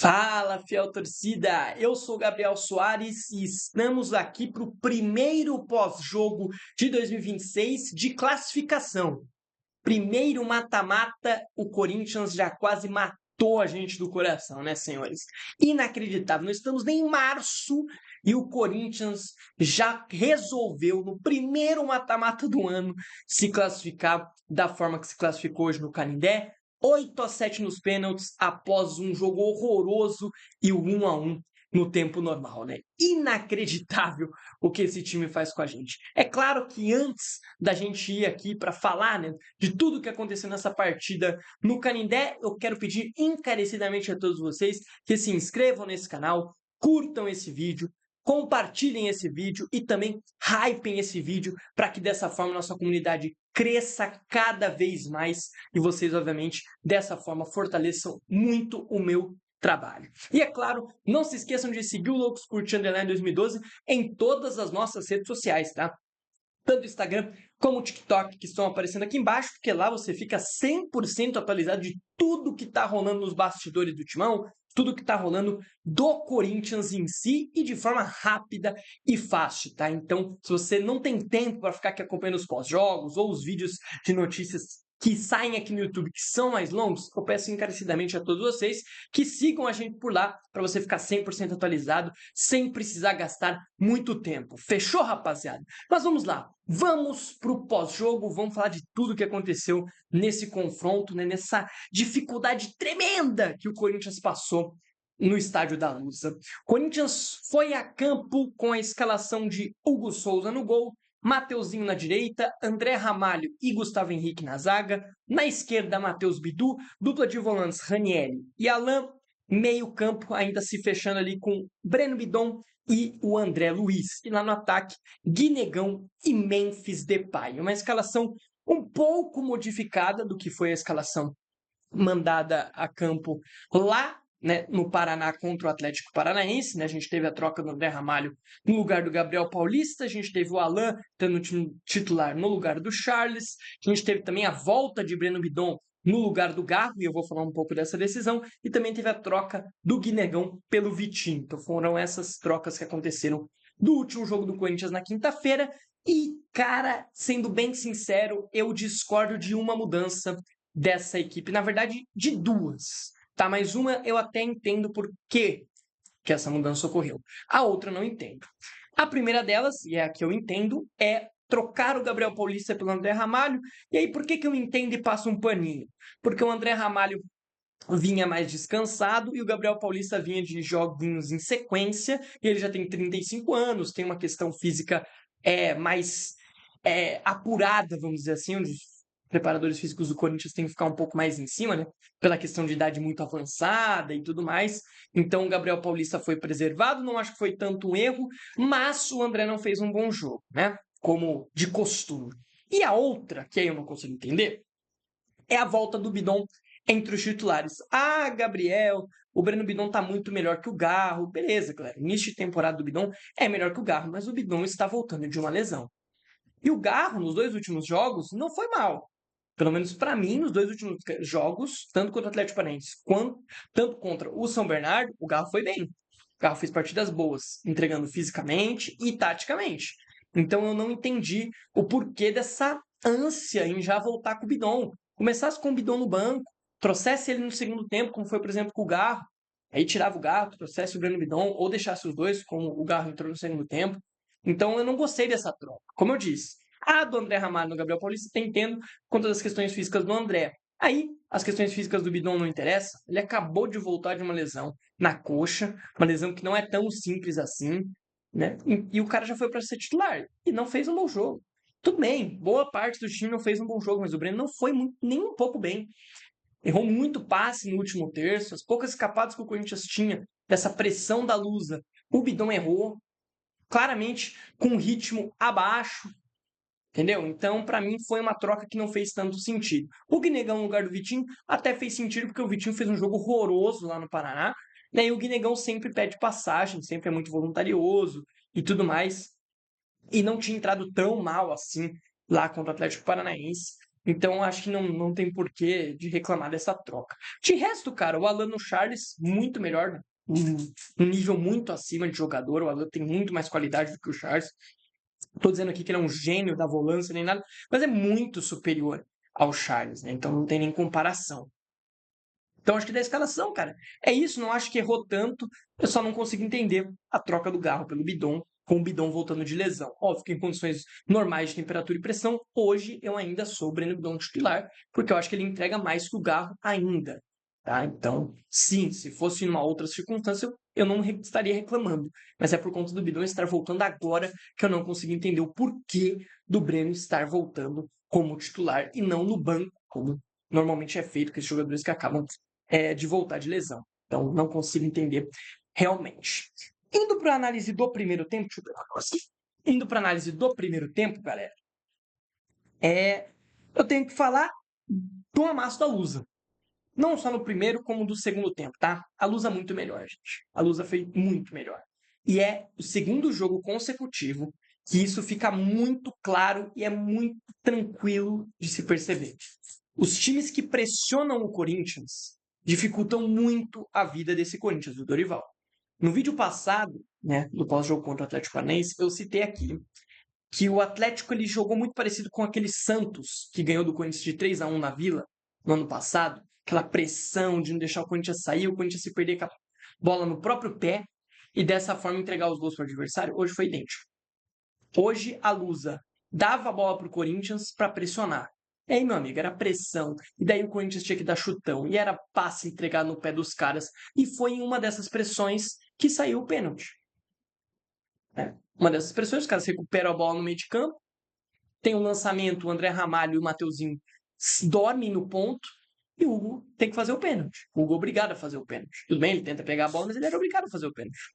Fala, fiel torcida! Eu sou o Gabriel Soares e estamos aqui para o primeiro pós-jogo de 2026 de classificação. Primeiro mata-mata, o Corinthians já quase matou a gente do coração, né, senhores? Inacreditável, nós estamos em março e o Corinthians já resolveu, no primeiro mata-mata do ano, se classificar da forma que se classificou hoje no Canindé. 8-7 nos pênaltis após um jogo horroroso e o 1-1 no tempo normal, né? Inacreditável o que esse time faz com a gente. É claro que antes da gente ir aqui para falar, né, de tudo que aconteceu nessa partida no Canindé, eu quero pedir encarecidamente a todos vocês que se inscrevam nesse canal, curtam esse vídeo, compartilhem esse vídeo e também hypem esse vídeo para que dessa forma nossa comunidade cresça cada vez mais e vocês, obviamente, dessa forma fortaleçam muito o meu trabalho. E é claro, não se esqueçam de seguir o Loucos Curte Underline 2012 em todas as nossas redes sociais, tá? Tanto o Instagram como o TikTok, que estão aparecendo aqui embaixo, porque lá você fica 100% atualizado de tudo que está rolando nos bastidores do Timão, tudo que está rolando do Corinthians em si e de forma rápida e fácil, tá? Então, se você não tem tempo para ficar aqui acompanhando os pós-jogos ou os vídeos de notícias que saem aqui no YouTube, que são mais longos, eu peço encarecidamente a todos vocês que sigam a gente por lá para você ficar 100% atualizado, sem precisar gastar muito tempo. Fechou, rapaziada? Mas vamos lá, vamos para o pós-jogo, vamos falar de tudo que aconteceu nesse confronto, né, nessa dificuldade tremenda que o Corinthians passou no Estádio da Lusa. Corinthians foi a campo com a escalação de Hugo Souza no gol, Mateuzinho na direita, André Ramalho e Gustavo Henrique na zaga, na esquerda Matheus Bidu, dupla de volantes Ranieri e Alain, meio campo ainda se fechando ali com Breno Bidon e o André Luiz. E lá no ataque, Guinegão e Memphis Depay. Uma escalação um pouco modificada do que foi a escalação mandada a campo lá, né, no Paraná contra o Atlético Paranaense, né? A gente teve a troca do André Ramalho no lugar do Gabriel Paulista, a gente teve o Alain tendo o time titular no lugar do Charles, a gente teve também a volta de Breno Bidon no lugar do Garro, e eu vou falar um pouco dessa decisão, e também teve a troca do Guinegão pelo Vitinho. Então foram essas trocas que aconteceram do último jogo do Corinthians na quinta-feira, e, cara, sendo bem sincero, eu discordo de uma mudança dessa equipe, na verdade, de duas, tá? Mas uma eu até entendo por que essa mudança ocorreu. A outra eu não entendo. A primeira delas, e é a que eu entendo, é trocar o Gabriel Paulista pelo André Ramalho. E aí, por que eu entendo e passo um paninho? Porque o André Ramalho vinha mais descansado e o Gabriel Paulista vinha de joguinhos em sequência, e ele já tem 35 anos, tem uma questão física mais apurada, vamos dizer assim, onde os preparadores físicos do Corinthians têm que ficar um pouco mais em cima, né? Pela questão de idade muito avançada e tudo mais. Então o Gabriel Paulista foi preservado, não acho que foi tanto um erro, mas o André não fez um bom jogo, né? Como de costume. E a outra, que aí eu não consigo entender, é a volta do Bidon entre os titulares. Ah, Gabriel, o Breno Bidon tá muito melhor que o Garro. Beleza, galera. Início de temporada do Bidon é melhor que o Garro, mas o Bidon está voltando de uma lesão. E o Garro, nos dois últimos jogos, não foi mal. Pelo menos para mim, nos dois últimos jogos, tanto contra o Atlético Paranaense quanto tanto contra o São Bernardo, o Garro foi bem. O Garro fez partidas boas, entregando fisicamente e taticamente. Então eu não entendi o porquê dessa ânsia em já voltar com o Bidon. Começasse com o Bidon no banco, trouxesse ele no segundo tempo, como foi, por exemplo, com o Garro, aí tirava o Garro, trouxesse o Breno Bidon, ou deixasse os dois, como o Garro entrou no segundo tempo. Então eu não gostei dessa troca. Como eu disse, a do André Ramalho no Gabriel Paulista está entendo quanto às questões físicas do André. Aí, as questões físicas do Bidon não interessam. Ele acabou de voltar de uma lesão na coxa, uma lesão que não é tão simples assim, né? E o cara já foi para ser titular e não fez um bom jogo. Tudo bem, boa parte do time não fez um bom jogo, mas o Breno não foi nem um pouco bem. Errou muito passe no último terço, as poucas escapadas que o Corinthians tinha dessa pressão da Lusa, o Bidon errou, claramente com um ritmo abaixo, entendeu? Então, para mim, foi uma troca que não fez tanto sentido. O Guinegão no lugar do Vitinho até fez sentido, porque o Vitinho fez um jogo horroroso lá no Paraná, né? E o Guinegão sempre pede passagem, sempre é muito voluntarioso e tudo mais. E não tinha entrado tão mal assim lá contra o Atlético Paranaense. Então, acho que não tem porquê de reclamar dessa troca. De resto, cara, o Alan no Charles, muito melhor, né? Um nível muito acima de jogador. O Alan tem muito mais qualidade do que o Charles. Tô dizendo aqui que ele é um gênio da volância nem nada, mas é muito superior ao Charles, né? Então não tem nem comparação. Então acho que da escalação, cara, é isso. Não acho que errou tanto. Eu só não consigo entender a troca do Garro pelo Bidon, com o Bidon voltando de lesão. Óbvio que em condições normais de temperatura e pressão, hoje eu ainda sou o Breno Bidon titular, porque eu acho que ele entrega mais que o Garro ainda. Tá? Então, sim, se fosse em uma outra circunstância, eu não estaria reclamando. Mas é por conta do Bidon estar voltando agora que eu não consigo entender o porquê do Breno estar voltando como titular e não no banco, como normalmente é feito com esses jogadores que acabam de voltar de lesão. Então, não consigo entender realmente. Indo para a análise do primeiro tempo, deixa eu ver uma coisa. Indo para a análise do primeiro tempo, galera, eu tenho que falar do amasso da Lusa. Não só no primeiro, como do segundo tempo, tá? A Lusa muito melhor, gente. A Lusa foi muito melhor. E é o segundo jogo consecutivo que isso fica muito claro e é muito tranquilo de se perceber. Os times que pressionam o Corinthians dificultam muito a vida desse Corinthians, do Dorival. No vídeo passado, né, do pós-jogo contra o Atlético Paranaense, eu citei aqui que o Atlético ele jogou muito parecido com aquele Santos que ganhou do Corinthians de 3-1 na Vila no ano passado, aquela pressão de não deixar o Corinthians sair, o Corinthians se perder com a bola no próprio pé e dessa forma entregar os gols para o adversário. Hoje foi idêntico. Hoje a Lusa dava a bola para o Corinthians para pressionar. E aí, meu amigo, era pressão. E daí o Corinthians tinha que dar chutão. E era passe entregado no pé dos caras. E foi em uma dessas pressões que saiu o pênalti. Uma dessas pressões, os caras recuperam a bola no meio de campo. Tem um lançamento, o André Ramalho e o Mateuzinho dormem no ponto. E o Hugo tem que fazer o pênalti. O Hugo é obrigado a fazer o pênalti. Tudo bem, ele tenta pegar a bola, mas ele era obrigado a fazer o pênalti.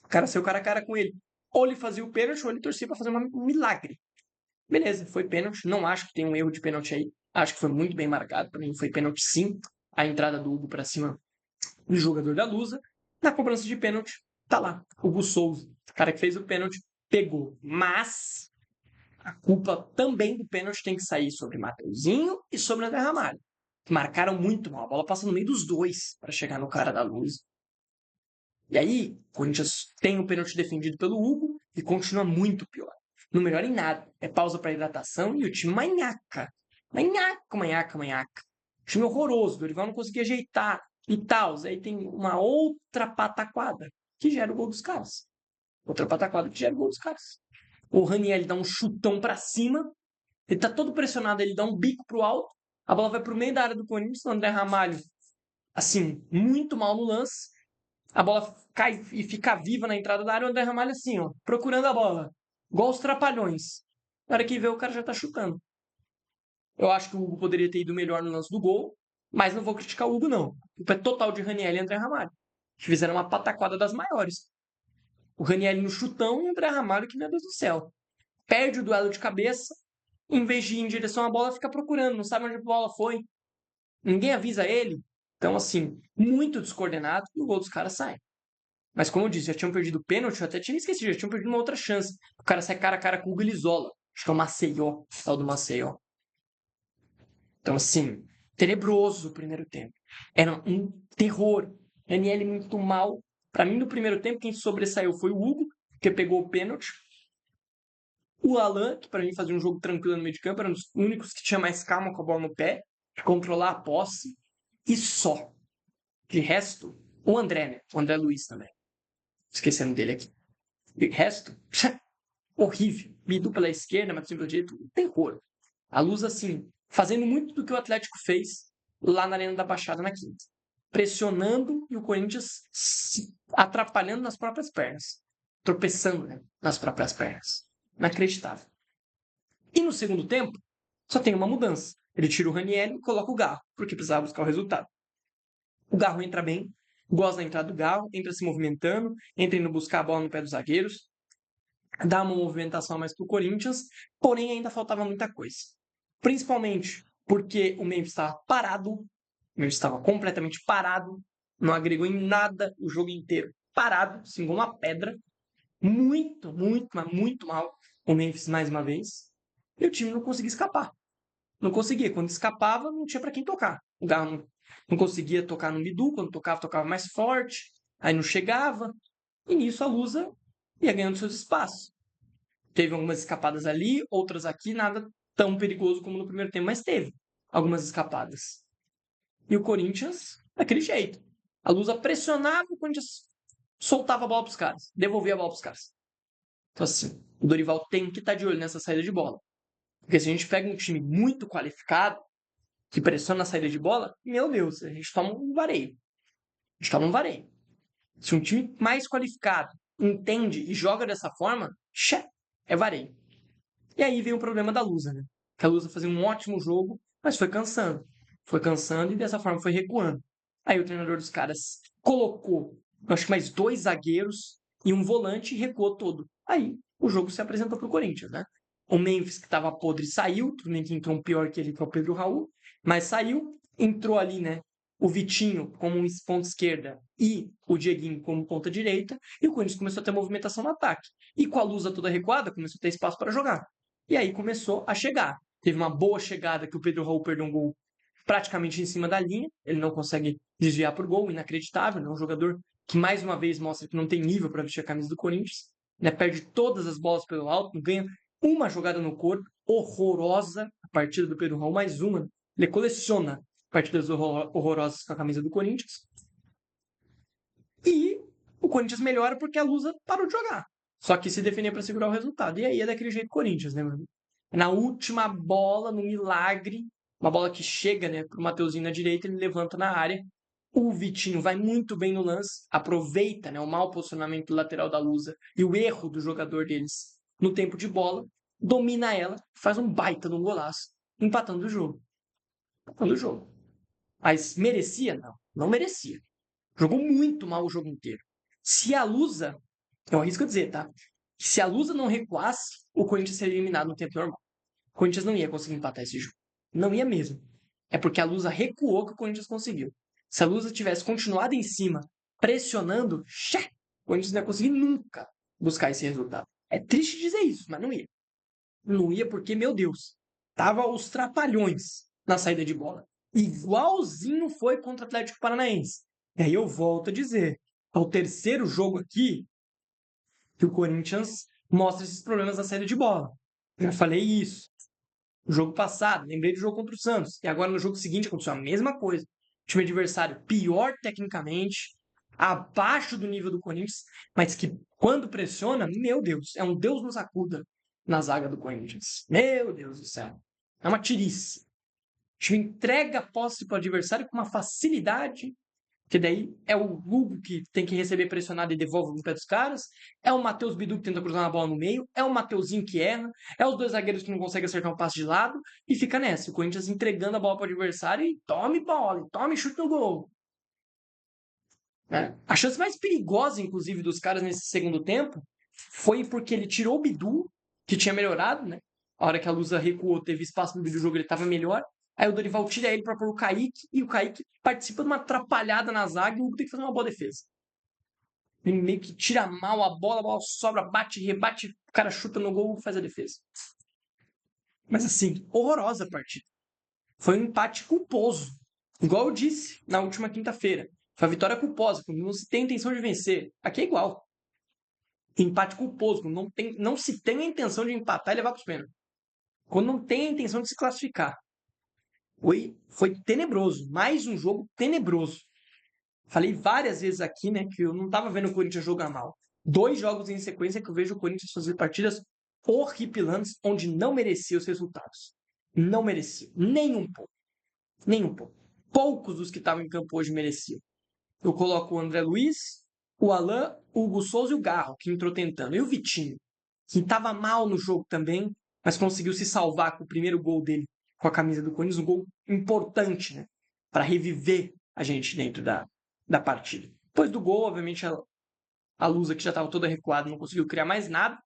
O cara saiu cara a cara com ele. Ou ele fazia o pênalti, ou ele torcia para fazer um milagre. Beleza, foi pênalti. Não acho que tem um erro de pênalti aí. Acho que foi muito bem marcado. Para mim foi pênalti sim. A entrada do Hugo para cima do jogador da Lusa. Na cobrança de pênalti, tá lá. Hugo Souza, o cara que fez o pênalti, pegou. Mas a culpa também do pênalti tem que sair sobre Mateuzinho e sobre André Ramalho. Que marcaram muito mal. A bola passa no meio dos dois para chegar no cara da Lusa. E aí, o Corinthians tem o pênalti defendido pelo Hugo e continua muito pior. Não melhora em nada. É pausa para hidratação e o time manhaca. Manhaca. Time horroroso. O Dorival não conseguia ajeitar e tal. Aí tem uma outra pataquada que gera o gol dos caras. Outra pataquada que gera o gol dos caras. O Raniel dá um chutão para cima. Ele tá todo pressionado. Ele dá um bico pro alto. A bola vai pro meio da área do Corinthians. O André Ramalho, assim, muito mal no lance. A bola cai e fica viva na entrada da área, o André Ramalho assim, ó, procurando a bola. Igual os trapalhões. Na hora que vê, o cara já tá chutando. Eu acho que o Hugo poderia ter ido melhor no lance do gol, mas não vou criticar o Hugo, não. O culpa é total de Raniel e André Ramalho. Que fizeram uma pataquada das maiores. O Raniel no chutão e o André Ramalho, que meu Deus do céu. Perde o duelo de cabeça, em vez de ir em direção à bola, fica procurando, não sabe onde a bola foi. Ninguém avisa ele. Então, assim, muito descoordenado e o gol dos caras sai. Mas como eu disse, já tinham perdido o pênalti, eu até tinha esquecido, já tinham perdido uma outra chance. O cara sai cara a cara com o Hugo Lizola. Acho que é o Maceió, tal do Maceió. Então, assim, tenebroso o primeiro tempo. Era um terror. Daniele muito mal. Para mim, no primeiro tempo, quem sobressaiu foi o Hugo, que pegou o pênalti. O Alan, que para mim fazia um jogo tranquilo no meio de campo, era um dos únicos que tinha mais calma com a bola no pé, de controlar a posse. E só. De resto, o André, né? O André Luiz também. Esquecendo dele aqui. De resto, horrível. Bidu pela esquerda, Matheus pelo direito, um terror. A Luz, assim, fazendo muito do que o Atlético fez lá na Arena da Baixada na quinta. Pressionando e o Corinthians se atrapalhando nas próprias pernas. Tropeçando, né, nas próprias pernas. Inacreditável. E no segundo tempo, só tem uma mudança. Ele tira o Ranieri e coloca o Garro, porque precisava buscar o resultado. O Garro entra bem, gosta da entrada do Garro, entra se movimentando, entra indo buscar a bola no pé dos zagueiros, dá uma movimentação a mais para o Corinthians, porém ainda faltava muita coisa. Principalmente porque o Memphis estava parado, o Memphis estava completamente parado, não agregou em nada o jogo inteiro. Parado, assim, como uma pedra. Muito, muito, mas muito mal o Memphis mais uma vez. E o time não conseguiu escapar. Não conseguia. Quando escapava, não tinha para quem tocar. O Garro não conseguia tocar no Bidu. Quando tocava mais forte. Aí não chegava. E nisso a Lusa ia ganhando seus espaços. Teve algumas escapadas ali, outras aqui, nada tão perigoso como no primeiro tempo, mas teve algumas escapadas. E o Corinthians, daquele jeito. A Lusa pressionava, o Corinthians soltava a bola para os caras, devolvia a bola para os caras. Então, assim, o Dorival tem que estar de olho nessa saída de bola. Porque se a gente pega um time muito qualificado, que pressiona a saída de bola, meu Deus, a gente toma um vareio. A gente toma um vareio. Se um time mais qualificado entende e joga dessa forma, é vareio. E aí vem o problema da Lusa, né? Que a Lusa fazia um ótimo jogo, mas foi cansando. Foi cansando e dessa forma foi recuando. Aí o treinador dos caras colocou, acho que mais 2 zagueiros e um volante e recuou todo. Aí o jogo se apresentou para o Corinthians, né? O Memphis, que estava podre, saiu. Tudo bem que entrou um pior que ele, que é o Pedro Raul. Mas saiu. Entrou ali, né? O Vitinho como um ponta esquerda e o Dieguinho como ponta direita. E o Corinthians começou a ter movimentação no ataque. E com a Lusa toda recuada, começou a ter espaço para jogar. E aí começou a chegar. Teve uma boa chegada que o Pedro Raul perdeu um gol praticamente em cima da linha. Ele não consegue desviar por gol, inacreditável. É um jogador que mais uma vez mostra que não tem nível para vestir a camisa do Corinthians. Né? Perde todas as bolas pelo alto, não ganha uma jogada no corpo. Horrorosa a partida do Pedro Raul, mais uma. Ele coleciona partidas horrorosas com a camisa do Corinthians. E o Corinthians melhora porque a Lusa parou de jogar. Só que se defender para segurar o resultado. E aí é daquele jeito Corinthians, né, mano? Na última bola, no milagre, uma bola que chega, né, pro Mateuzinho na direita, ele levanta na área. O Vitinho vai muito bem no lance, aproveita, né, o mau posicionamento do lateral da Lusa e o erro do jogador deles no tempo de bola, domina ela, faz um baita de um golaço, empatando o jogo. Empatando o jogo. Mas merecia? Não, não merecia. Jogou muito mal o jogo inteiro. Se a Lusa, eu arrisco dizer, tá? Se a Lusa não recuasse, o Corinthians seria eliminado no tempo normal. O Corinthians não ia conseguir empatar esse jogo. Não ia mesmo. É porque a Lusa recuou que o Corinthians conseguiu. Se a Lusa tivesse continuado em cima, pressionando, o Corinthians não ia conseguir nunca buscar esse resultado. É triste dizer isso, mas não ia. Não ia porque, meu Deus, tava os trapalhões na saída de bola. Igualzinho foi contra o Atlético Paranaense. E aí eu volto a dizer, é o terceiro jogo aqui que o Corinthians mostra esses problemas na saída de bola. Já falei isso. No jogo passado, lembrei do jogo contra o Santos. E agora no jogo seguinte aconteceu a mesma coisa. O time adversário pior tecnicamente, abaixo do nível do Corinthians, mas que quando pressiona, meu Deus, é um Deus nos acuda na zaga do Corinthians. Meu Deus do céu. É uma tirice. O time entrega a posse para o adversário com uma facilidade, que daí é o Hugo que tem que receber pressionado e devolve no pé dos caras, é o Matheus Bidu que tenta cruzar uma bola no meio, é o Mateuzinho que erra, é os 2 zagueiros que não conseguem acertar um passe de lado e fica nessa. O Corinthians entregando a bola para o adversário e tome bola, tome chute no gol. Né? A chance mais perigosa, inclusive, dos caras nesse segundo tempo foi porque ele tirou o Bidu, que tinha melhorado, né? A hora que a Lusa recuou, teve espaço no jogo, ele estava melhor. Aí o Dorival tira ele para pôr o Kaique, e o Kaique participa de uma atrapalhada na zaga e o Hugo tem que fazer uma boa defesa. Ele meio que tira mal a bola sobra, bate, rebate, o cara chuta no gol e faz a defesa. Mas assim, horrorosa a partida. Foi um empate culposo. Igual eu disse na última quinta-feira. Foi a vitória culposa, quando não se tem a intenção de vencer. Aqui é igual. Empate culposo, quando não se tem a intenção de empatar e levar para os pênaltis. Quando não tem a intenção de se classificar. Foi tenebroso. Mais um jogo tenebroso. Falei várias vezes aqui, né, que eu não estava vendo o Corinthians jogar mal. 2 jogos em sequência que eu vejo o Corinthians fazer partidas horripilantes, onde não merecia os resultados. Não merecia. Nem um pouco. Nem um pouco. Poucos dos que estavam em campo hoje mereciam. Eu coloco o André Luiz, o Alain, o Hugo Souza e o Garro, que entrou tentando. E o Vitinho, que estava mal no jogo também, mas conseguiu se salvar com o primeiro gol dele com a camisa do Corinthians. Um gol importante, né? Para reviver a gente dentro da partida. Depois do gol, obviamente, a Lusa, que já estava toda recuada, não conseguiu criar mais nada.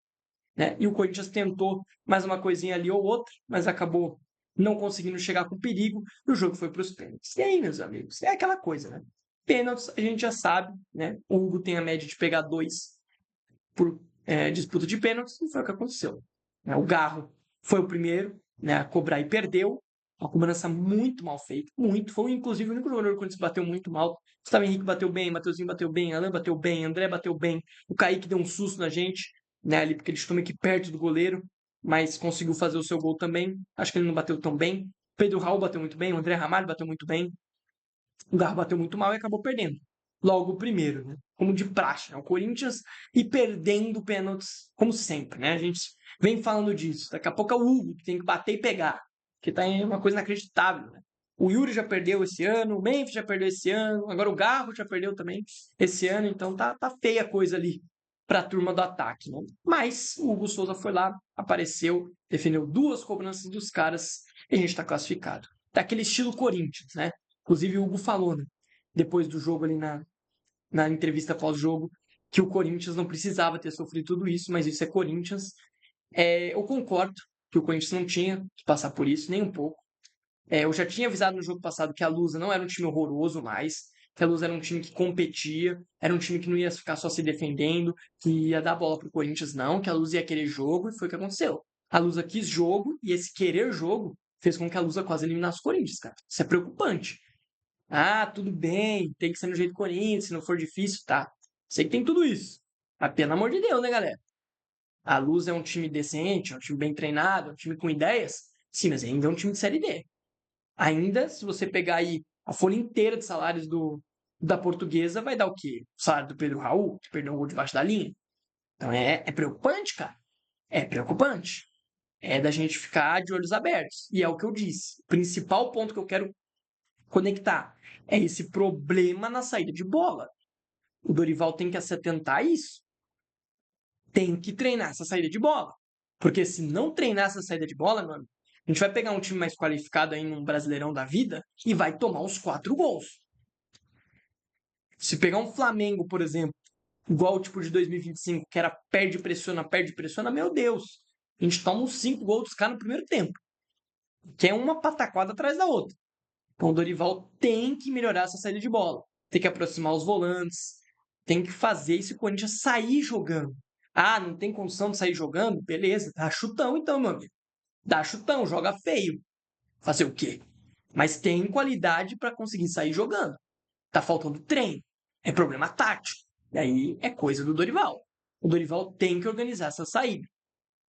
Né? E o Corinthians tentou mais uma coisinha ali ou outra, mas acabou não conseguindo chegar com perigo, e o jogo foi para os pênaltis. E aí, meus amigos, é aquela coisa, né? Pênaltis, a gente já sabe, né? O Hugo tem a média de pegar 2 por disputa de pênaltis, e foi o que aconteceu. Né? O Garro foi o primeiro, né, a cobrar e perdeu. Uma cobrança muito mal feita. Muito. Foi, inclusive, o único jogador do Corinthians que bateu muito mal. Gustavo Henrique bateu bem, Mateuzinho bateu bem, Alan bateu bem, André bateu bem. O Kaique deu um susto na gente, né, ali, porque ele chutou meio que perto do goleiro, mas conseguiu fazer o seu gol também. Acho que ele não bateu tão bem. Pedro Raul bateu muito bem, o André Ramalho bateu muito bem. O Garro bateu muito mal e acabou perdendo. Logo o primeiro, né? Como de praxe, né? O Corinthians e perdendo pênaltis, como sempre, né? A gente vem falando disso. Daqui a pouco é o Hugo que tem que bater e pegar, que tá em uma coisa inacreditável, né? O Yuri já perdeu esse ano, o Memphis já perdeu esse ano, agora o Garro já perdeu também esse ano, então tá feia a coisa ali para a turma do ataque, né? Mas o Hugo Souza foi lá, apareceu, defendeu 2 cobranças dos caras e a gente está classificado. Daquele estilo Corinthians, né? Inclusive o Hugo falou, né? Depois do jogo ali na entrevista pós-jogo, que o Corinthians não precisava ter sofrido tudo isso, mas isso é Corinthians. Eu concordo que o Corinthians não tinha que passar por isso, nem um pouco. Eu já tinha avisado no jogo passado que a Lusa não era um time horroroso mais, que a Lusa era um time que competia, era um time que não ia ficar só se defendendo, que ia dar bola pro Corinthians, não, que a Lusa ia querer jogo, e foi o que aconteceu. A Lusa quis jogo, e esse querer jogo fez com que a Lusa quase eliminasse o Corinthians, cara. Isso é preocupante. Ah, tudo bem, tem que ser no jeito Corinthians, se não for difícil, tá. Sei que tem tudo isso. Mas pelo amor de Deus, né, galera? A Luz é um time decente, é um time bem treinado, é um time com ideias. Sim, mas ainda é um time de Série D. Ainda, se você pegar aí a folha inteira de salários da Portuguesa, vai dar o quê? O salário do Pedro Raul, que perdeu um gol debaixo da linha. Então é preocupante, cara. É preocupante. É da gente ficar de olhos abertos. E é o que eu disse. O principal ponto que eu quero conectar é esse problema na saída de bola. O Dorival tem que se atentar a isso. Tem que treinar essa saída de bola. Porque se não treinar essa saída de bola, mano, a gente vai pegar um time mais qualificado aí num Brasileirão da vida e vai tomar uns 4 gols. Se pegar um Flamengo, por exemplo, igual o tipo de 2025, que era perde, pressiona, meu Deus. A gente toma uns 5 gols dos caras no primeiro tempo. Que é uma pataquada atrás da outra. Então o Dorival tem que melhorar essa saída de bola. Tem que aproximar os volantes. Tem que fazer esse Corinthians sair jogando. Ah, não tem condição de sair jogando? Beleza, dá chutão então, meu amigo. Dá chutão, joga feio. Fazer o quê? Mas tem qualidade para conseguir sair jogando. Tá faltando treino. É problema tático. E aí é coisa do Dorival. O Dorival tem que organizar essa saída.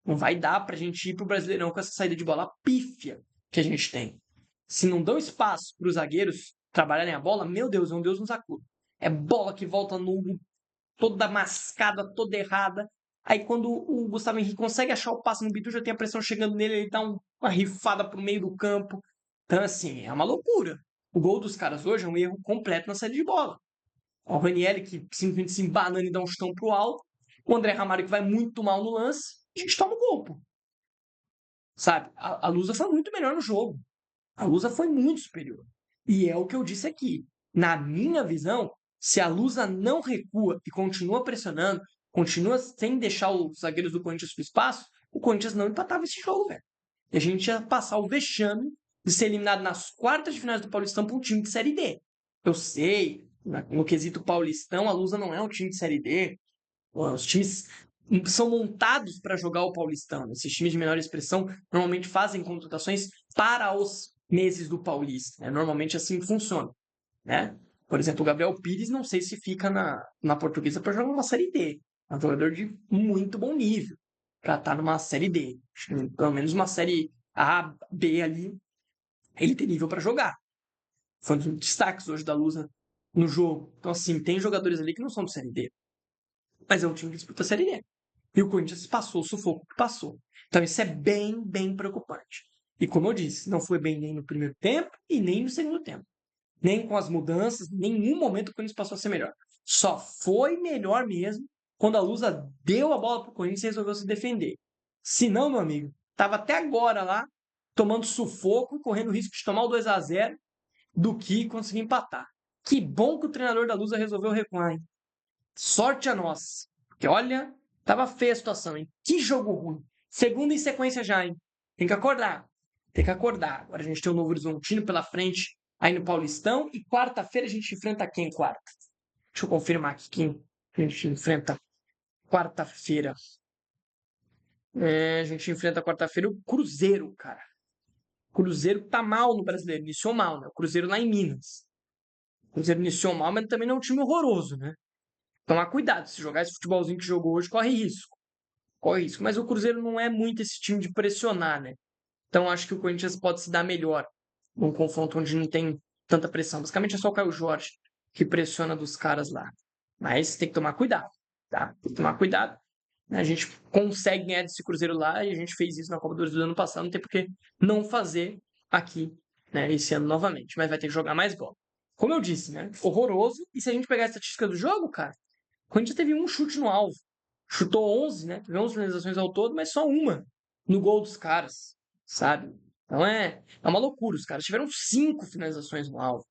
Não vai dar pra gente ir pro Brasileirão com essa saída de bola pífia que a gente tem. Se não dão espaço para os zagueiros trabalharem a bola, meu Deus, é um Deus nos acuda. É bola que volta no toda mascada, toda errada. Aí quando o Gustavo Henrique consegue achar o passe no Bidu, já tem a pressão chegando nele, ele dá uma rifada pro meio do campo. Então, assim, é uma loucura. O gol dos caras hoje é um erro completo na saída de bola. O Ranieri que simplesmente se embanana e dá um chutão pro alto. O André Ramalho que vai muito mal no lance. A gente toma o gol, pô. Sabe? A Lusa foi muito melhor no jogo. A Lusa foi muito superior. E é o que eu disse aqui. Na minha visão, se a Lusa não recua e continua pressionando, continua sem deixar os zagueiros do Corinthians para o espaço, o Corinthians não empatava esse jogo, velho. E a gente ia passar o vexame de ser eliminado nas quartas de finais do Paulistão por um time de Série D. Eu sei, no quesito Paulistão, a Lusa não é um time de Série D. Os times são montados para jogar o Paulistão. Esses times de menor expressão normalmente fazem contratações para os meses do Paulista. Né? Normalmente assim funciona. Né? Por exemplo, o Gabriel Pires, não sei se fica na Portuguesa para jogar uma Série D. É um jogador de muito bom nível para estar numa Série D. Pelo menos uma Série A, B ali, ele tem nível para jogar. Foi um dos destaques hoje da Lusa no jogo. Então, assim, tem jogadores ali que não são de Série D. Mas é um time que disputa a Série D. E o Corinthians passou o sufoco que passou. Então isso é bem, bem preocupante. E como eu disse, não foi bem nem no primeiro tempo e nem no segundo tempo. Nem com as mudanças, em nenhum momento o Corinthians passou a ser melhor. Só foi melhor mesmo quando a Lusa deu a bola para o Corinthians e resolveu se defender. Se não, meu amigo, estava até agora lá, tomando sufoco, correndo o risco de tomar o 2-0 do que conseguir empatar. Que bom que o treinador da Lusa resolveu recuar, hein? Sorte a nós. Porque olha, tava feia a situação, hein? Que jogo ruim. Segundo em sequência já, hein? Tem que acordar. Tem que acordar. Agora a gente tem o Novo Horizontino pela frente aí no Paulistão. E quarta-feira a gente enfrenta quem quarta? Deixa eu confirmar aqui quem a gente enfrenta quarta-feira. A gente enfrenta quarta-feira o Cruzeiro, cara. Cruzeiro tá mal no Brasileiro, iniciou mal, né? O Cruzeiro lá em Minas. O Cruzeiro iniciou mal, mas também não é um time horroroso, né? Tomar cuidado, se jogar esse futebolzinho que jogou hoje, corre risco. Corre risco. Mas o Cruzeiro não é muito esse time de pressionar, né? Então acho que o Corinthians pode se dar melhor num confronto onde não tem tanta pressão. Basicamente é só o Caio Jorge que pressiona dos caras lá. Mas tem que tomar cuidado, tá? Tem que tomar cuidado. A gente consegue ganhar desse Cruzeiro lá e a gente fez isso na Copa do Brasil do ano passado. Não tem por que não fazer aqui, né, esse ano novamente. Mas vai ter que jogar mais bola. Como eu disse, né? Horroroso. E se a gente pegar a estatística do jogo, cara, o Corinthians teve um chute no alvo. Chutou 11, né? Teve 11 finalizações ao todo, mas só uma no gol dos caras, sabe? Então é uma loucura. Os caras tiveram 5 finalizações no alvo.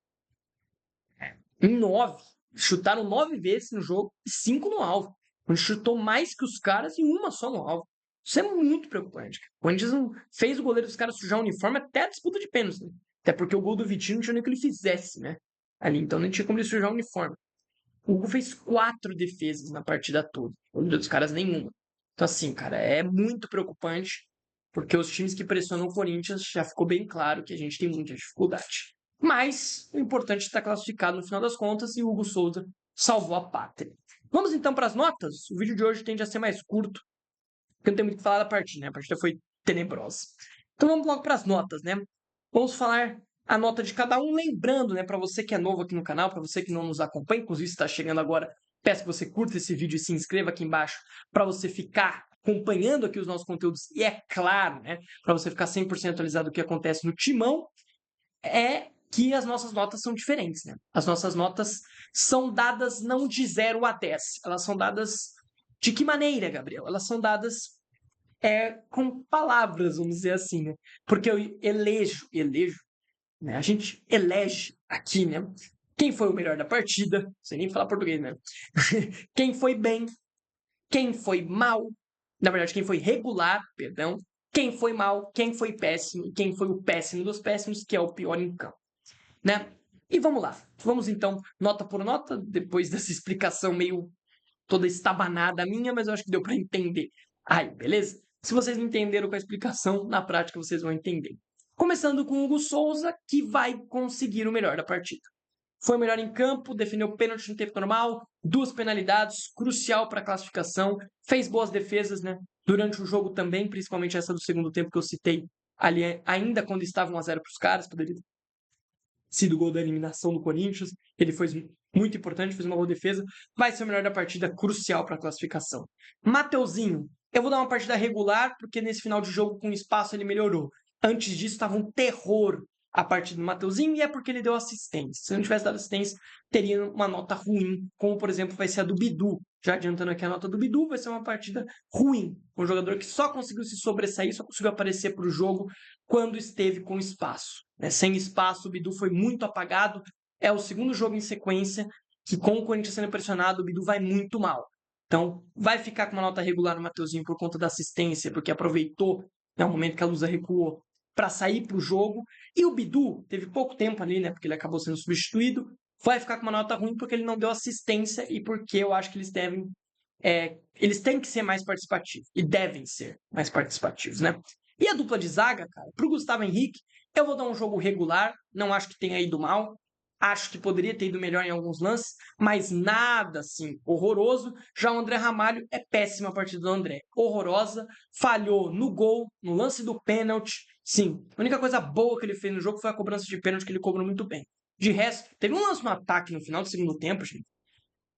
Em 9. Chutaram 9 vezes no jogo e 5 no alvo. O Corinthians chutou mais que os caras e uma só no alvo. Isso é muito preocupante. O Corinthians não fez o goleiro dos caras sujar o uniforme até a disputa de pênalti. Né? Até porque o gol do Vitinho não tinha nem que ele fizesse, né? Ali, então não tinha como ele sujar o uniforme. O Hugo fez 4 defesas na partida toda. O dos caras nenhuma. Então, assim, cara, é muito preocupante. Porque os times que pressionam o Corinthians já ficou bem claro que a gente tem muita dificuldade. Mas o importante é estar classificado no final das contas e o Hugo Souza salvou a pátria. Vamos então para as notas? O vídeo de hoje tende a ser mais curto, porque não tem muito o que falar da partida, né? A partida foi tenebrosa. Então vamos logo para as notas, né? Vamos falar a nota de cada um, lembrando, né, para você que é novo aqui no canal, para você que não nos acompanha, inclusive está chegando agora, peço que você curta esse vídeo e se inscreva aqui embaixo para você ficar acompanhando aqui os nossos conteúdos e é claro, né, para você ficar 100% atualizado do que acontece no Timão, é que as nossas notas são diferentes, né? As nossas notas são dadas não de 0 a 10, elas são dadas de que maneira, Gabriel? Elas são dadas com palavras, vamos dizer assim, né? Porque eu elejo, né? A gente elege aqui, né? Quem foi o melhor da partida, sem nem falar português, né? Quem foi bem, quem foi mal, na verdade, quem foi regular, perdão, quem foi mal, quem foi péssimo, e quem foi o péssimo dos péssimos, que é o pior em campo, né? E vamos lá. Vamos então, nota por nota, depois dessa explicação meio toda estabanada minha, mas eu acho que deu para entender. Aí, beleza? Se vocês não entenderam com a explicação, na prática vocês vão entender. Começando com o Hugo Souza, que vai conseguir o melhor da partida. Foi o melhor em campo, defendeu pênalti no tempo normal, 2 penalidades, crucial para a classificação, fez boas defesas, né? Durante o jogo também, principalmente essa do segundo tempo que eu citei, ali ainda quando estava 1-0 para os caras, poderia ter sido o gol da eliminação do Corinthians. Ele foi muito importante, fez uma boa defesa, vai ser o melhor da partida, crucial para a classificação. Mateuzinho, eu vou dar uma partida regular, porque nesse final de jogo com espaço ele melhorou. Antes disso estava um terror a partida do Mateuzinho, e é porque ele deu assistência. Se não tivesse dado assistência, teria uma nota ruim, como por exemplo vai ser a do Bidu. Já adiantando aqui a nota do Bidu, vai ser uma partida ruim. Um jogador que só conseguiu se sobressair, só conseguiu aparecer para o jogo quando esteve com espaço. Né? Sem espaço, o Bidu foi muito apagado. É o segundo jogo em sequência que, com o Corinthians sendo pressionado, o Bidu vai muito mal. Então, vai ficar com uma nota regular no Mateuzinho por conta da assistência, porque aproveitou, né, o momento que a Lusa recuou para sair para o jogo. E o Bidu teve pouco tempo ali, né, porque ele acabou sendo substituído. Vai ficar com uma nota ruim porque ele não deu assistência e porque eu acho que eles têm que ser mais participativos e devem ser mais participativos, né? E a dupla de zaga, cara, pro Gustavo Henrique, eu vou dar um jogo regular, não acho que tenha ido mal, acho que poderia ter ido melhor em alguns lances, mas nada assim horroroso. Já o André Ramalho é péssima a partida do André, horrorosa, falhou no gol, no lance do pênalti. Sim, a única coisa boa que ele fez no jogo foi a cobrança de pênalti que ele cobrou muito bem. De resto, teve um lance no ataque no final do segundo tempo, gente,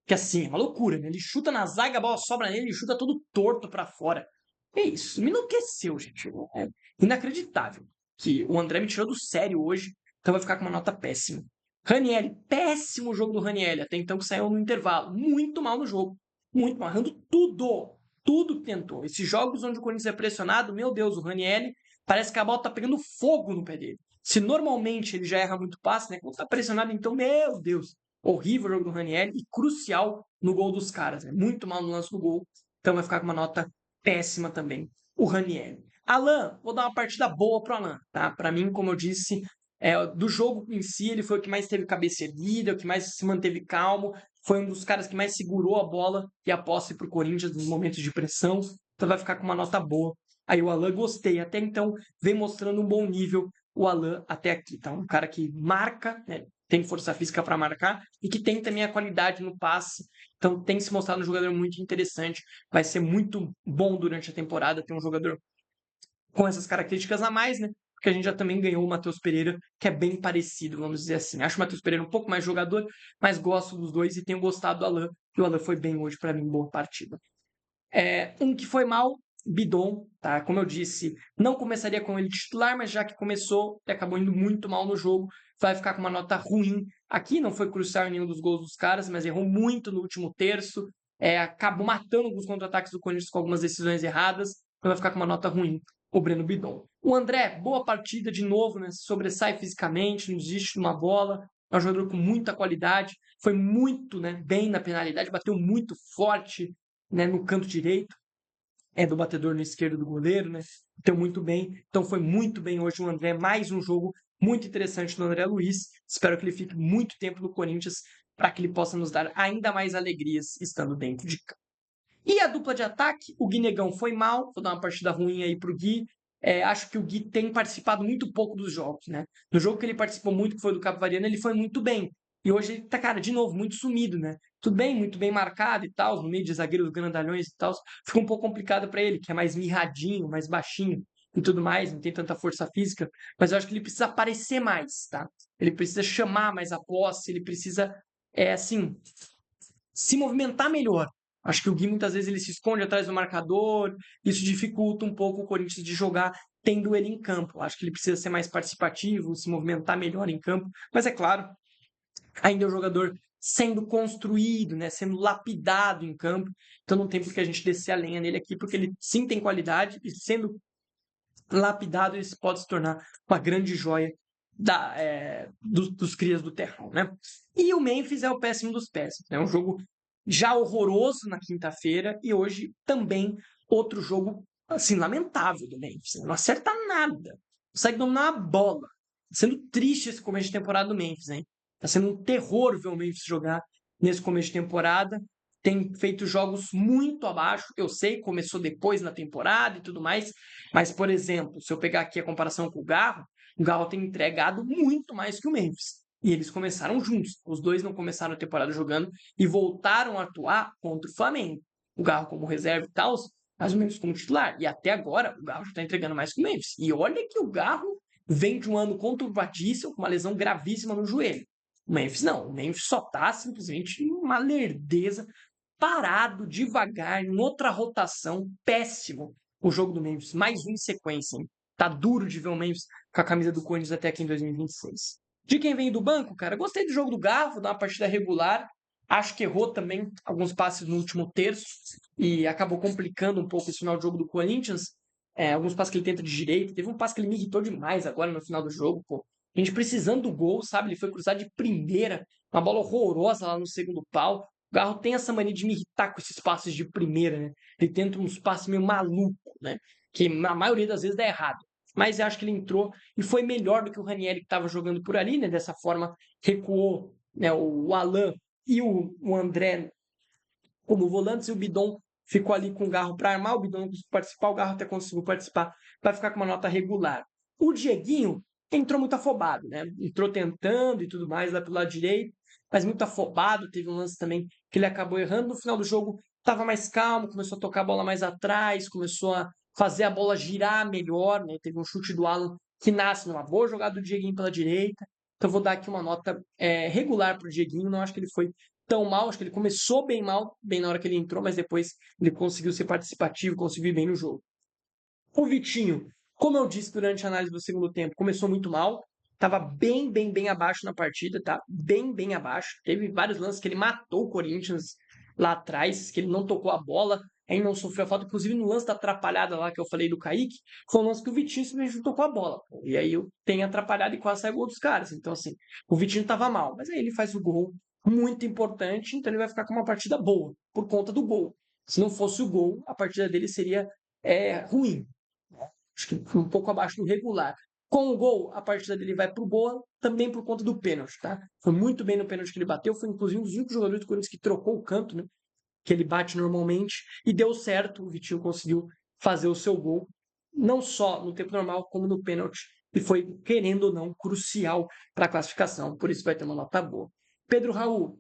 que assim, é uma loucura, né? Ele chuta na zaga, a bola sobra nele, ele chuta todo torto pra fora. É isso, me enlouqueceu, gente. É inacreditável que o André me tirou do sério hoje, então vai ficar com uma nota péssima. Ranieri, péssimo jogo do Ranieri, até então que saiu no intervalo. Muito mal no jogo. Muito mal, errando tudo. Tudo que tentou. Esses jogos onde o Corinthians é pressionado, meu Deus, o Ranieri parece que a bola tá pegando fogo no pé dele. Se normalmente ele já erra muito passe, né? Quando tá pressionado, então, meu Deus. Horrível o jogo do Ranieri e crucial no gol dos caras. Né? Muito mal no lance do gol. Então vai ficar com uma nota péssima também o Ranieri. Alan, vou dar uma partida boa pro Alan, tá? Para mim, como eu disse, do jogo em si, ele foi o que mais teve cabeça erguida, o que mais se manteve calmo, foi um dos caras que mais segurou a bola e a posse pro Corinthians nos momentos de pressão. Então vai ficar com uma nota boa. Aí o Alan gostei, até então vem mostrando um bom nível o Alan até aqui, tá? Um cara que marca, né? Tem força física para marcar e que tem também a qualidade no passe. Então tem se mostrado um jogador muito interessante. Vai ser muito bom durante a temporada ter um jogador com essas características a mais, né? Porque a gente já também ganhou o Matheus Pereira, que é bem parecido, vamos dizer assim. Acho o Matheus Pereira um pouco mais jogador, mas gosto dos dois e tenho gostado do Alan, que o Alan foi bem hoje para mim, boa partida. Um que foi mal, Bidon, tá? Como eu disse, não começaria com ele titular, mas já que começou, ele acabou indo muito mal no jogo, vai ficar com uma nota ruim. Aqui não foi crucial em nenhum dos gols dos caras, mas errou muito no último terço, acabou matando alguns contra-ataques do Corinthians com algumas decisões erradas, então vai ficar com uma nota ruim o Breno Bidon. O André, boa partida de novo, né? Sobressai fisicamente, não desiste de uma bola, é um jogador com muita qualidade, foi muito, né, bem na penalidade, bateu muito forte, né, no canto direito, do batedor no esquerdo do goleiro, né? Então, muito bem. Então, foi muito bem hoje o André. Mais um jogo muito interessante do André Luiz. Espero que ele fique muito tempo no Corinthians para que ele possa nos dar ainda mais alegrias estando dentro de campo. E a dupla de ataque, o Gui Negão foi mal. Vou dar uma partida ruim aí pro Gui. Acho que o Gui tem participado muito pouco dos jogos, né? No jogo que ele participou muito, que foi do Capivariano, ele foi muito bem. E hoje ele tá, cara, de novo, muito sumido, né? Tudo bem, muito bem marcado e tal, no meio de zagueiros grandalhões e tal. Ficou um pouco complicado para ele, que é mais mirradinho, mais baixinho e tudo mais, não tem tanta força física. Mas eu acho que ele precisa aparecer mais, tá? Ele precisa chamar mais a posse, ele precisa, assim, se movimentar melhor. Acho que o Gui muitas vezes ele se esconde atrás do marcador, isso dificulta um pouco o Corinthians de jogar tendo ele em campo. Acho que ele precisa ser mais participativo, se movimentar melhor em campo. Mas é claro, ainda é um jogador sendo construído, né, sendo lapidado em campo. Então não tem por que a gente descer a lenha nele aqui, porque ele sim tem qualidade e sendo lapidado ele pode se tornar uma grande joia dos crias do Terrão, né? E o Memphis é o péssimo dos péssimos. É um jogo já horroroso na quinta-feira e hoje também outro jogo assim lamentável do Memphis. Não acerta nada, não consegue dominar a bola. Tá sendo triste esse começo de temporada do Memphis, hein? Tá sendo um terror ver o Memphis jogar nesse começo de temporada. Tem feito jogos muito abaixo. Eu sei, começou depois na temporada e tudo mais, mas, por exemplo, se eu pegar aqui a comparação com o Galo tem entregado muito mais que o Memphis. E eles começaram juntos. Os dois não começaram a temporada jogando e voltaram a atuar contra o Flamengo. O Galo como reserva e tal, mais ou menos como titular. E até agora, o Galo já está entregando mais que o Memphis. E olha que o Galo vem de um ano conturbadíssimo, com uma lesão gravíssima no joelho. O Memphis não. O Memphis só está simplesmente uma lerdeza, parado, devagar, em outra rotação, péssimo o jogo do Memphis. Mais um em sequência, hein? Tá duro de ver o Memphis com a camisa do Corinthians até aqui em 2026. De quem vem do banco, cara, gostei do jogo do Garro, da uma partida regular. Acho que errou também alguns passes no último terço e acabou complicando um pouco esse final do jogo do Corinthians. Alguns passes que ele tenta de direita. Teve um passe que ele me irritou demais agora no final do jogo, pô. A gente precisando do gol, sabe? Ele foi cruzado de primeira, uma bola horrorosa lá no segundo pau. O Garro tem essa mania de me irritar com esses passes de primeira, né? Ele tenta uns passes meio maluco, né? Que na maioria das vezes dá errado. Mas eu acho que ele entrou e foi melhor do que o Ranieri que estava jogando por ali, né? Dessa forma, recuou, né, o Alan e o André como volantes e o Bidon ficou ali com o Garro para armar. O Bidon não conseguiu participar, o Garro até conseguiu participar, vai ficar com uma nota regular. O Dieguinho entrou muito afobado, né? Entrou tentando e tudo mais lá pelo lado direito, mas muito afobado. Teve um lance também que ele acabou errando. No final do jogo, estava mais calmo, começou a tocar a bola mais atrás, começou a fazer a bola girar melhor, né? Teve um chute do Alan que nasce numa boa jogada do Dieguinho pela direita. Então, vou dar aqui uma nota regular para o Dieguinho. Não acho que ele foi tão mal, acho que ele começou bem mal, bem na hora que ele entrou, mas depois ele conseguiu ser participativo, conseguiu ir bem no jogo. O Vitinho, como eu disse durante a análise do segundo tempo, começou muito mal, estava bem abaixo na partida, tá? Bem abaixo. Teve vários lances que ele matou o Corinthians lá atrás, que ele não tocou a bola, aí não sofreu a falta, inclusive no lance da atrapalhada lá que eu falei do Kaique, foi um lance que o Vitinho simplesmente não tocou a bola. E aí eu tenho atrapalhado e quase saiu o gol dos caras. Então, assim, o Vitinho estava mal, mas aí ele faz o gol muito importante, então ele vai ficar com uma partida boa, por conta do gol. Se não fosse o gol, a partida dele seria ruim. Acho que um pouco abaixo do regular. Com o gol, a partida dele vai pro boa, também por conta do pênalti, tá? Foi muito bem no pênalti que ele bateu, foi inclusive um dos únicos jogadores do Corinthians que trocou o canto, né? Que ele bate normalmente, e deu certo, o Vitinho conseguiu fazer o seu gol, não só no tempo normal, como no pênalti. e foi, querendo ou não, crucial para a classificação, por isso vai ter uma nota boa. Pedro Raul,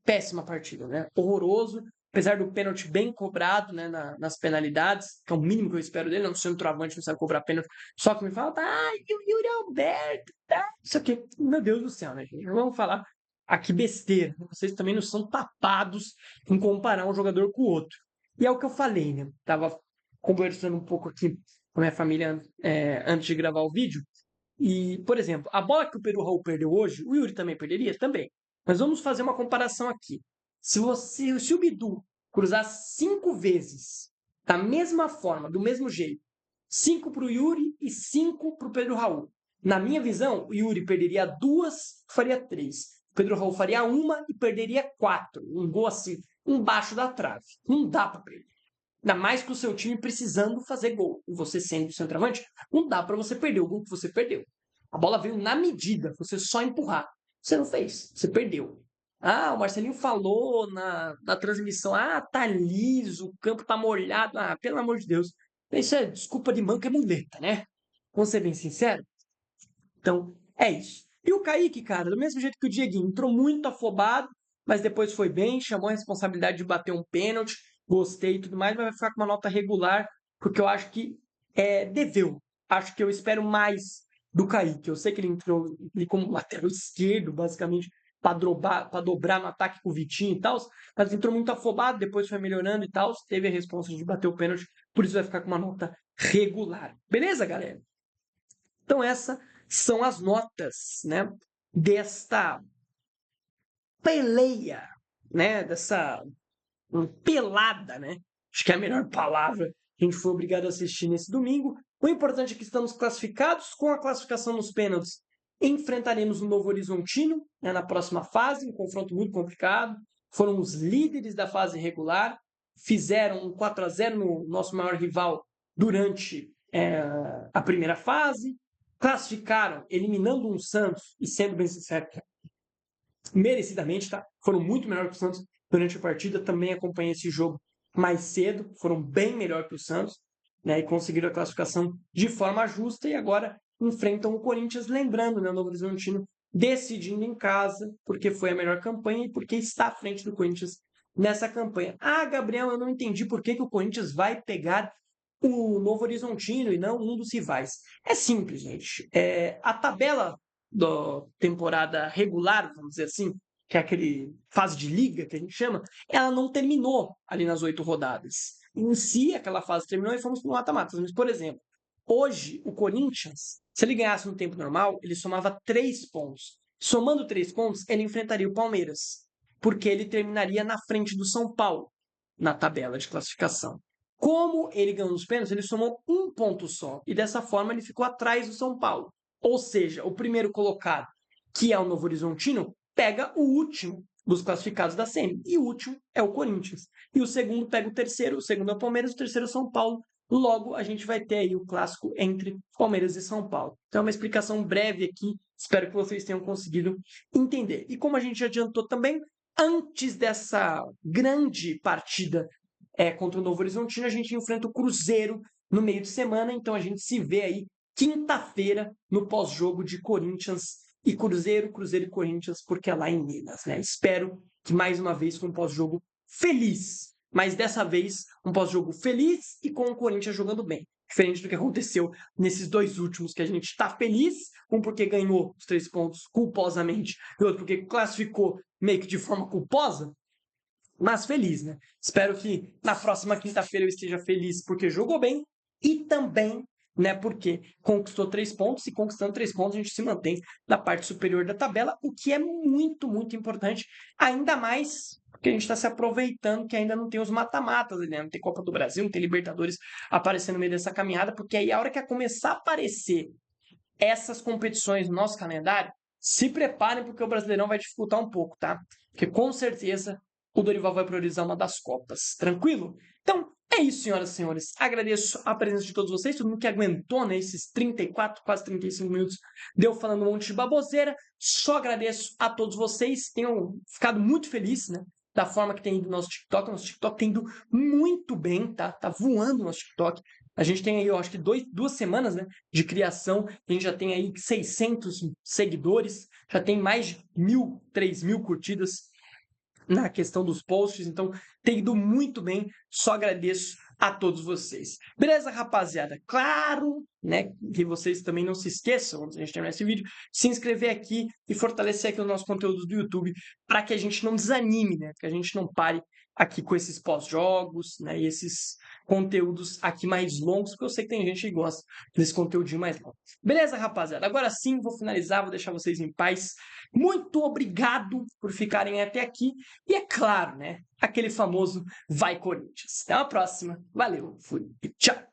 péssima partida, né? Horroroso, apesar do pênalti bem cobrado, né, nas penalidades, que é o mínimo que eu espero dele, não sendo um travante, não sabe cobrar pênalti, só que me fala, e o Yuri Alberto, isso aqui, meu Deus do céu, né, gente? Vamos falar aqui besteira, vocês também não são tapados em comparar um jogador com o outro. E é o que eu falei, né? Tava conversando um pouco aqui com a minha família antes de gravar o vídeo, e, por exemplo, a bola que o Pedro Raul perdeu hoje, o Yuri também perderia? Também. Mas vamos fazer uma comparação aqui. Se o Bidu cruzar 5 vezes, da mesma forma, do mesmo jeito, 5 para o Yuri e 5 para o Pedro Raul. Na minha visão, o Yuri perderia 2, faria 3. O Pedro Raul faria 1 e perderia 4. Um gol assim, embaixo da trave. Não dá para perder. Ainda mais com o seu time precisando fazer gol. E você sendo centroavante, não dá para você perder o gol que você perdeu. A bola veio na medida, você só empurrar. Você não fez, você perdeu. O Marcelinho falou na transmissão, tá liso, o campo tá molhado. Pelo amor de Deus. Isso é desculpa de manca e muleta, né? Vamos ser bem sinceros? Então, é isso. E o Kaique, cara, do mesmo jeito que o Dieguinho, entrou muito afobado, mas depois foi bem, chamou a responsabilidade de bater um pênalti, gostei e tudo mais, mas vai ficar com uma nota regular, porque eu acho que deveu. Acho que eu espero mais do Kaique. Eu sei que ele entrou ali como lateral esquerdo, basicamente, para dobrar no ataque com o Vitinho e tal, mas entrou muito afobado, depois foi melhorando e tal, teve a resposta de bater o pênalti, por isso vai ficar com uma nota regular. Beleza, galera? Então, essas são as notas, né, desta peleia, né, dessa pelada, né? Acho que é a melhor palavra que a gente foi obrigado a assistir nesse domingo. O importante é que estamos classificados com a classificação nos pênaltis. Enfrentaremos o Novo Horizontino, né, na próxima fase, um confronto muito complicado. Foram os líderes da fase regular, fizeram um 4-0 no nosso maior rival durante a primeira fase, classificaram eliminando um Santos, e sendo bem sincero, merecidamente, tá? Foram muito melhor que o Santos durante a partida. Também acompanhei esse jogo mais cedo, foram bem melhor que o Santos, né? E conseguiram a classificação de forma justa e agora enfrentam o Corinthians, lembrando, né, o Novo Horizontino decidindo em casa, porque foi a melhor campanha e porque está à frente do Corinthians nessa campanha. Gabriel, eu não entendi por que o Corinthians vai pegar o Novo Horizontino e não um dos rivais. É simples, gente. A tabela da temporada regular, vamos dizer assim, que é aquele fase de liga que a gente chama, ela não terminou ali nas 8 rodadas. Em si, aquela fase terminou e fomos para o mata-mata. Mas, por exemplo, hoje o Corinthians, se ele ganhasse no tempo normal, ele somava 3 pontos. Somando 3 pontos, ele enfrentaria o Palmeiras, porque ele terminaria na frente do São Paulo na tabela de classificação. Como ele ganhou nos pênaltis, ele somou 1 ponto só. E dessa forma ele ficou atrás do São Paulo. Ou seja, o primeiro colocado, que é o Novo Horizontino, pega o último dos classificados da SEMI. E o último é o Corinthians. E o segundo pega o terceiro. O segundo é o Palmeiras, o terceiro é o São Paulo. Logo, a gente vai ter aí o clássico entre Palmeiras e São Paulo. Então, é uma explicação breve aqui. Espero que vocês tenham conseguido entender. E como a gente adiantou também, antes dessa grande partida contra o Novo Horizontino, a gente enfrenta o Cruzeiro no meio de semana. Então, a gente se vê aí quinta-feira no pós-jogo de Corinthians e Cruzeiro, Cruzeiro e Corinthians, porque é lá em Minas, né? Espero que mais uma vez com um pós-jogo feliz, mas dessa vez um pós-jogo feliz e com o Corinthians jogando bem. Diferente do que aconteceu nesses 2 últimos, que a gente está feliz, um porque ganhou os 3 pontos culposamente e outro porque classificou meio que de forma culposa, mas feliz, né? Espero que na próxima quinta-feira eu esteja feliz porque jogou bem e também, né, porque conquistou 3 pontos e conquistando 3 pontos a gente se mantém na parte superior da tabela, o que é muito, muito importante, ainda mais porque a gente está se aproveitando que ainda não tem os mata-matas, né? Não tem Copa do Brasil, não tem Libertadores aparecendo no meio dessa caminhada, porque aí a hora que começar a aparecer essas competições no nosso calendário, se preparem porque o Brasileirão vai dificultar um pouco, tá? Porque com certeza o Dorival vai priorizar uma das Copas. Tranquilo? Então, é isso, senhoras e senhores. Agradeço a presença de todos vocês, todo mundo que aguentou, né, esses 34, quase 35 minutos de eu falando um monte de baboseira. Só agradeço a todos vocês. Tenham ficado muito feliz, né, da forma que tem ido o nosso TikTok. Nosso TikTok tem ido muito bem, tá? Tá voando o nosso TikTok. A gente tem aí, eu acho que 2 semanas, né, de criação. A gente já tem aí 600 seguidores, já tem mais de 1.000, 3.000 curtidas na questão dos posts. Então, tem ido muito bem. Só agradeço a todos vocês. Beleza, rapaziada? Claro, né, que vocês também não se esqueçam, antes de a gente terminar esse vídeo, se inscrever aqui e fortalecer aqui os nossos conteúdos do YouTube para que a gente não desanime, né? Que a gente não pare aqui com esses pós-jogos, né? E esses conteúdos aqui mais longos, porque eu sei que tem gente que gosta desse conteúdinho mais longo. Beleza, rapaziada? Agora sim, vou finalizar, vou deixar vocês em paz. Muito obrigado por ficarem até aqui. E é claro, né? Aquele famoso vai Corinthians. Até a próxima. Valeu, fui e tchau!